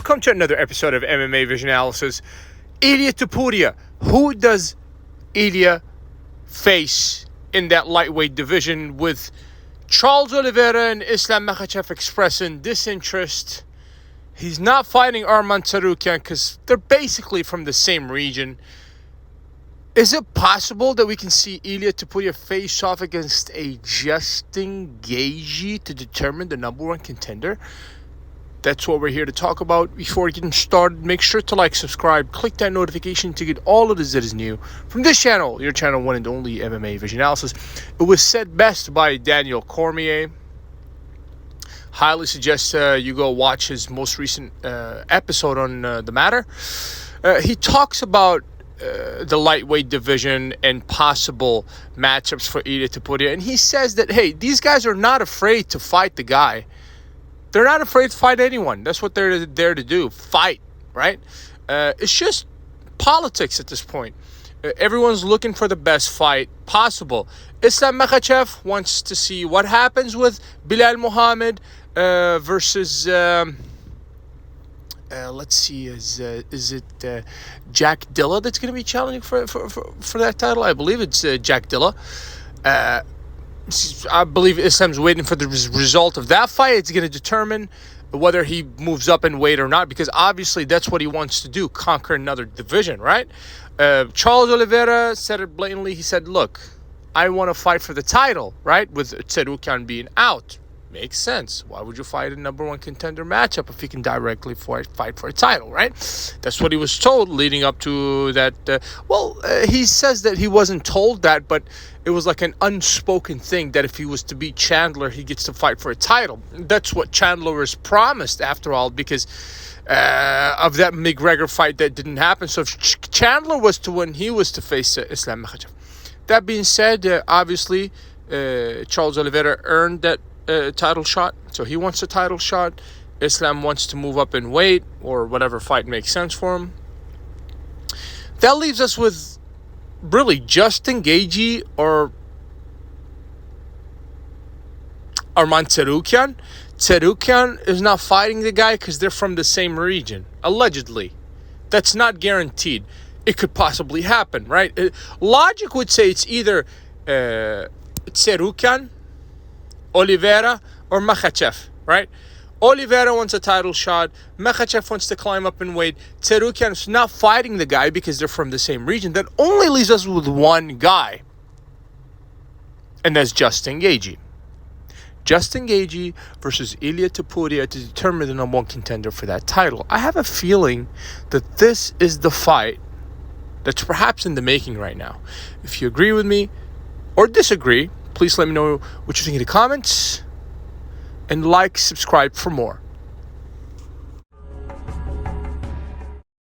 welcome to another episode of MMA Vision Analysis. Ilia Topuria. Who does Ilia face in that lightweight division, with Charles Oliveira and Islam Makhachev expressing disinterest? He's not fighting Arman Tsarukyan because they're basically from the same region. Is it possible that we can see Ilia Topuria face off against a Justin Gaethje to determine the number one contender? That's what we're here to talk about. Before getting started, make sure to like, subscribe, click that notification to get all of this that is new from this channel, your channel, one and only MMA Vision Analysis. It was said best by Daniel Cormier. Highly suggest you go watch his most recent episode on the matter. He talks about the lightweight division and possible matchups for Ilia Topuria, and he says that, hey, these guys are not afraid to fight the guy. They're not afraid to fight anyone. That's what they're there to do, fight, right? It's just politics at this point. Everyone's looking for the best fight possible. Islam Makhachev wants to see what happens with Bilal Muhammad versus, let's see, is it Jack Dilla that's going to be challenging for that title? I believe it's Jack Dilla. I believe Islam's waiting for the result of that fight. It's going to determine whether he moves up in weight or not, because obviously that's what he wants to do, conquer another division, right? Charles Oliveira said it blatantly. He said, look, I want to fight for the title, right, with Tsarukyan being out. Makes sense. Why would you fight a number one contender matchup if you can directly fight for a title, right? That's what he was told leading up to that. He says that he wasn't told that, but it was like an unspoken thing that if he was to beat Chandler, he gets to fight for a title. That's what Chandler was promised, after all, because of that McGregor fight that didn't happen. So if Chandler was to win, he was to face Islam Makhachev. That being said, obviously, Charles Oliveira earned that title shot, so he wants a title shot. Islam wants to move up in weight, or whatever fight makes sense for him. That leaves us with really Justin Gaethje or Arman Tsarukyan. Tsarukyan is not fighting the guy because they're from the same region, allegedly. That's not guaranteed. It could possibly happen, right? Logic would say it's either Tsarukyan, Oliveira, or Makhachev, right? Oliveira wants a title shot. Makhachev wants to climb up in weight. Tsarukyan's not fighting the guy because they're from the same region. That only leaves us with one guy, and that's Justin Gaethje. Justin Gaethje versus Ilia Topuria to determine the number one contender for that title. I have a feeling that this is the fight that's perhaps in the making right now. If you agree with me or disagree, please let me know what you think in the comments, and like, subscribe for more.